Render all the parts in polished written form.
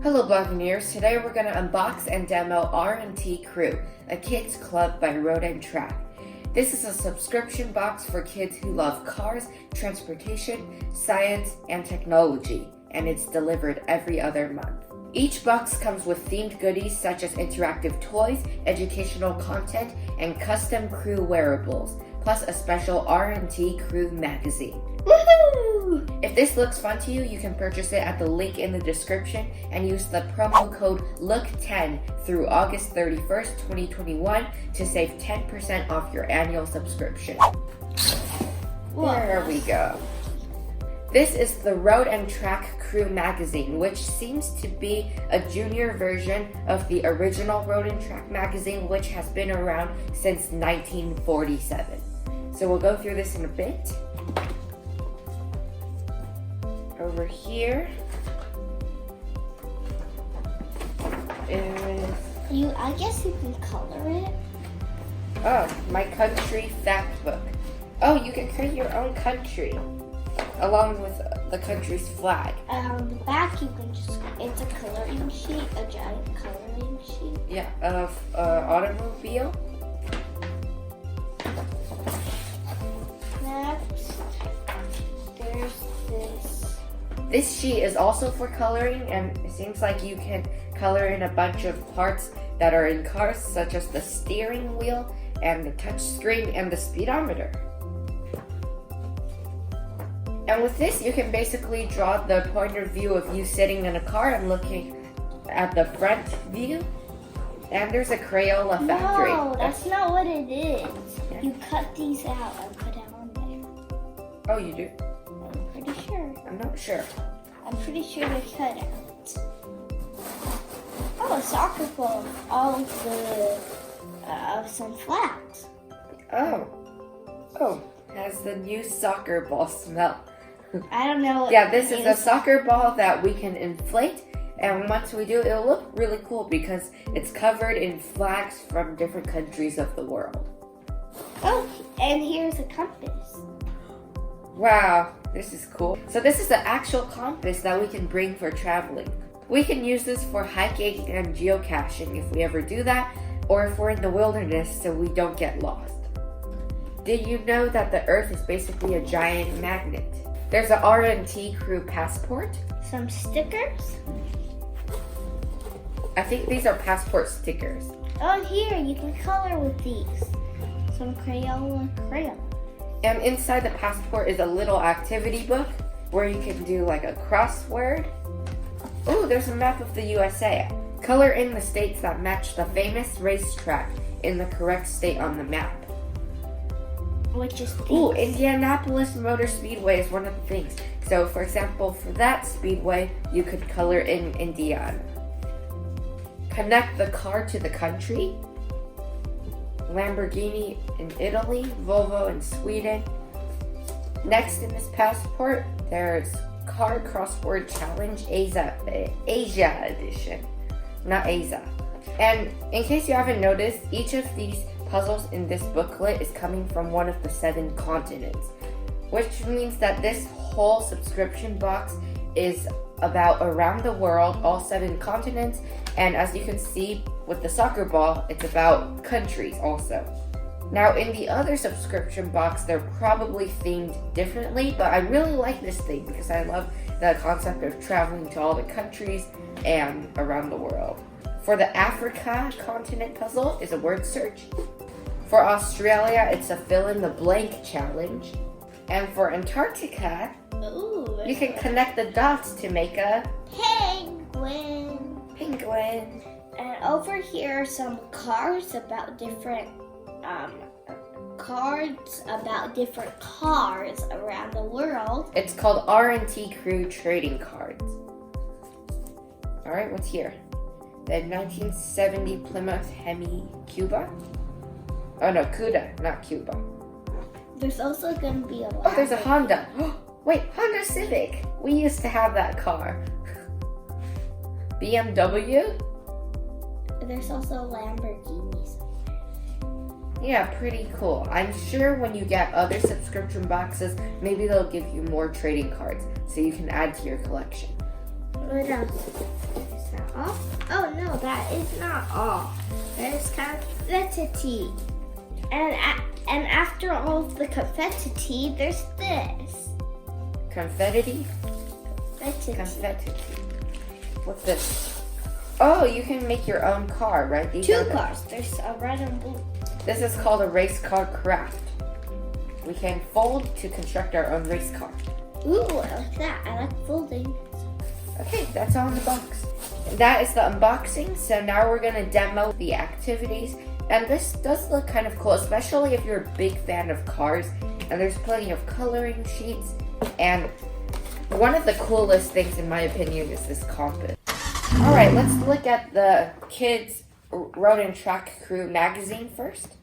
Hello Buccaneers, today we're going to unbox and demo R&T Crew, a kids club by Road and Track. This is a subscription box for kids who love cars, transportation, science, and technology, and it's delivered every other month. Each box comes with themed goodies such as interactive toys, educational content, and custom crew wearables, plus a special R&T Crew magazine. Woohoo! If this looks fun to you, you can purchase it at the link in the description and use the promo code LOOK10 through August 31st, 2021 to save 10% off your annual subscription. There we go. This is the Road and Track Crew magazine, which seems to be a junior version of the original Road and Track magazine, which has been around since 1947. So we'll go through this in a bit. Over here is... I guess you can color it. Oh, my country fact book. Oh, you can create your own country along with the country's flag. On the back, you can just, it's a coloring sheet, a giant coloring sheet. Yeah, of automobile. Next, there's this. This sheet is also for coloring, and it seems like you can color in a bunch of parts that are in cars, such as the steering wheel and the touch screen and the speedometer. And with this, you can basically draw the point of view of you sitting in a car and looking at the front view. And there's a Crayola factory. No, that's not what it is. Yeah. You cut these out and put it on there. Oh, you do? I'm pretty sure. I'm not sure. I'm pretty sure they're cut out. Oh, a soccer ball. All of the, some flags. Oh, has the new soccer ball smell. I don't know. Yeah, this is a soccer ball that we can inflate, and once we do, it'll look really cool because it's covered in flags from different countries of the world. Oh, and here's a compass. Wow, this is cool. So this is the actual compass that we can bring for traveling. We can use this for hiking and geocaching if we ever do that, or if we're in the wilderness so we don't get lost. Did you know that the Earth is basically a giant magnet? There's an R&T Crew passport. Some stickers. I think these are passport stickers. Oh, here, you can color with these. Some Crayola crayon. And inside the passport is a little activity book where you can do like a crossword. Oh, there's a map of the USA. Color in the states that match the famous racetrack in the correct state on the map. Which is these. Ooh, Indianapolis Motor Speedway is one of the things. So, for example, for that speedway, you could color in Indiana. Connect the car to the country. Lamborghini in Italy, Volvo in Sweden. Next in this passport, there's Car Crossword Challenge Asia Edition. Not Asia. And in case you haven't noticed, each of these puzzles in this booklet is coming from one of the 7 continents, which means that this whole subscription box is about around the world, all 7 continents, and as you can see with the soccer ball, it's about countries also. Now in the other subscription box, they're probably themed differently, but I really like this thing because I love the concept of traveling to all the countries and around the world. For the Africa continent puzzle is a word search. For Australia, it's a fill-in-the-blank challenge. And for Antarctica, Ooh, you can connect the dots to make a penguin. penguin. And over here are some cards about different cars around the world. It's called R&T Crew trading cards. All right, what's here? The 1970 Plymouth Hemi Cuba. Oh no, Cuda, not Cuba. There's also going to be a Oh, there's a Honda. Wait, Honda Civic. We used to have that car. BMW? There's also Lamborghinis. Yeah, pretty cool. I'm sure when you get other subscription boxes, maybe they'll give you more trading cards so you can add to your collection. What else? that is not all. There's confetti. And after all of the confetti, there's this. Confetti? Confetti. Confetti. What's this? Oh, you can make your own car, right? These Two cars. There's a red and blue. This is called a race car craft. We can fold to construct our own race car. Ooh, I like that. I like folding. Okay, that's all in the box. That is the unboxing. So now we're gonna demo the activities. And this does look kind of cool, especially if you're a big fan of cars. And there's plenty of coloring sheets. And one of the coolest things, in my opinion, is this compass. All right, let's look at the Kids Road and Track Crew magazine first.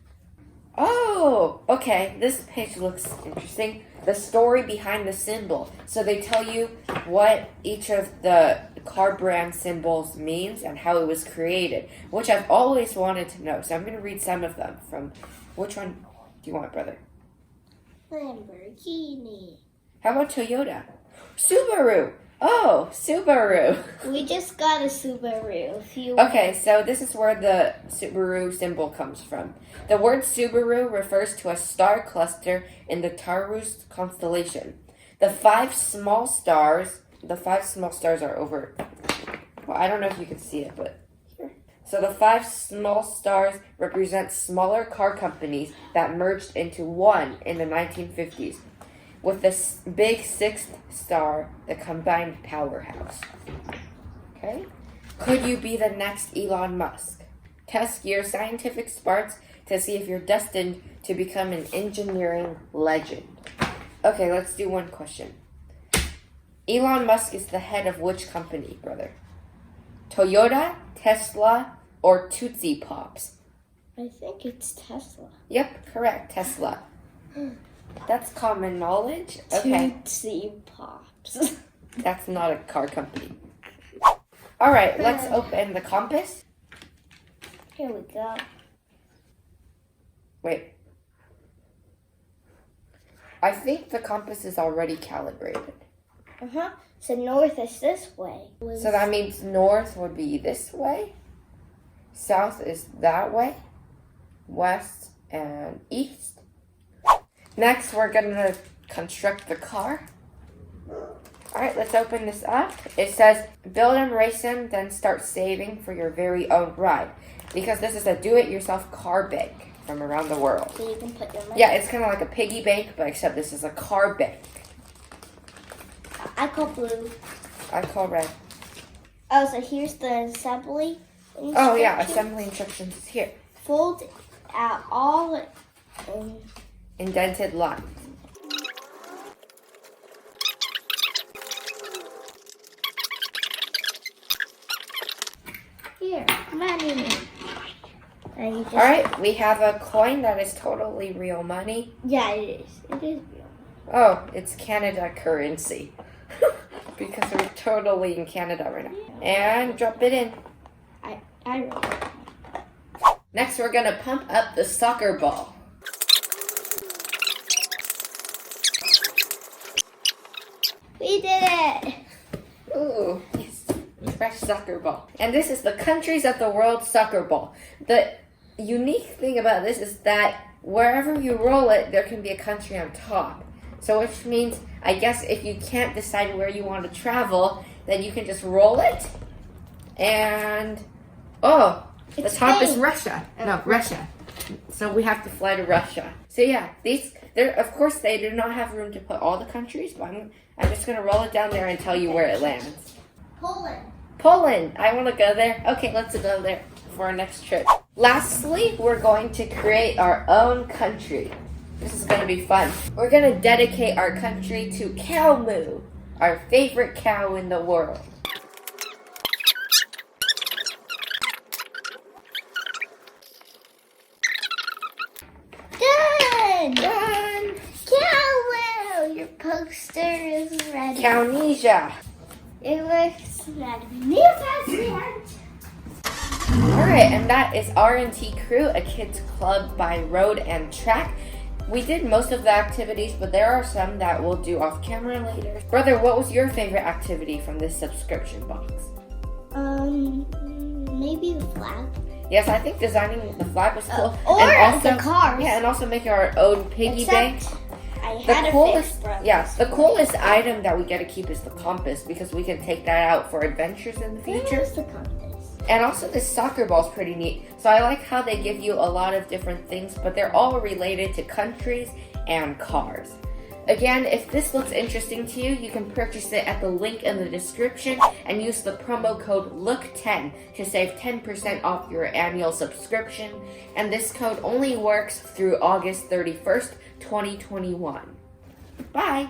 Oh, okay, this page looks interesting. The story behind the symbol. So they tell you what each of the car brand symbols means and how it was created, which I've always wanted to know. So I'm going to read some of them from, which one do you want, brother? Lamborghini. How about Toyota? Subaru. Oh, Subaru. We just got a Subaru. Okay, so this is where the Subaru symbol comes from. The word Subaru refers to a star cluster in the Taurus constellation. The five small stars are over. Well, I don't know if you can see it, but here. So the five small stars represent smaller car companies that merged into one in the 1950s. With the big sixth star, the combined powerhouse. Okay? Could you be the next Elon Musk? Test your scientific sparks to see if you're destined to become an engineering legend. Okay, let's do one question. Elon Musk is the head of which company, brother? Toyota, Tesla, or Tootsie Pops? I think it's Tesla. Yep, correct, Tesla. That's common knowledge. Okay. Tootsie Pops. That's not a car company. All right, let's open the compass. Here we go. Wait. I think the compass is already calibrated. Uh-huh. So north is this way. So that means north would be this way. South is that way. West and east. Next, we're gonna construct the car. All right, let's open this up. It says, build and race them, then start saving for your very own ride. Because this is a do-it-yourself car bank from around the world. So you can put your money. Yeah, it's kind of like a piggy bank, but except this is a car bank. I call blue. I call red. Oh, so here's the assembly instructions. Oh yeah, assembly instructions is here. Fold out all Indented lines. here, money. And you just, All right, we have a coin that is totally real money. yeah, it is. It is real. Oh, it's Canada currency. Because we're totally in Canada right now. And drop it in. I Next, we're gonna pump up the soccer ball. We did it! Ooh, yes. Fresh soccer ball. And this is the countries of the world soccer ball. The unique thing about this is that wherever you roll it, there can be a country on top. So which means, I guess if you can't decide where you want to travel, then you can just roll it. And, oh, the top is Russia. No, Russia. So we have to fly to Russia. So yeah, of course they do not have room to put all the countries, but I'm just going to roll it down there and tell you where it lands. Poland. I want to go there. Okay, let's go there for our next trip. Lastly, we're going to create our own country. This is going to be fun. We're going to dedicate our country to Cow Moo, our favorite cow in the world. Done! Cow! Your poster is ready. Cownesia. It looks magnificent. Alright, and that is R&T Crew, a kids club by Road and Track. We did most of the activities, but there are some that we'll do off camera later. Brother, what was your favorite activity from this subscription box? Maybe the flag. Yes, I think designing the flag was cool. Or and also, the cars. Yeah, and also making our own piggy bank. Except I had The coolest item that we get to keep is the compass because we can take that out for adventures in the future. Where's the compass? And also this soccer ball is pretty neat. So I like how they give you a lot of different things, but they're all related to countries and cars. Again, if this looks interesting to you, you can purchase it at the link in the description and use the promo code LOOK10 to save 10% off your annual subscription. And this code only works through August 31st, 2021. Bye!